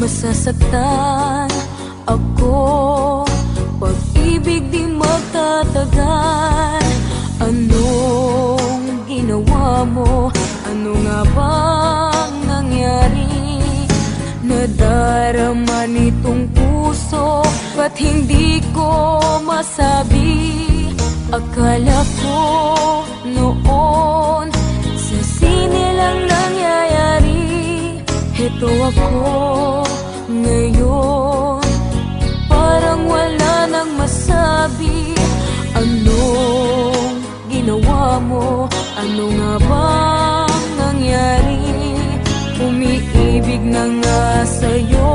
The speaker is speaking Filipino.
masasaktan ako. Pag-ibig di magtatagal. Anong ginawa mo? Ano nga bang nangyari? Nadarama nitong puso, ba't hindi ko masabi? Akala ko noon sa sine lang nangyayari. Heto ako,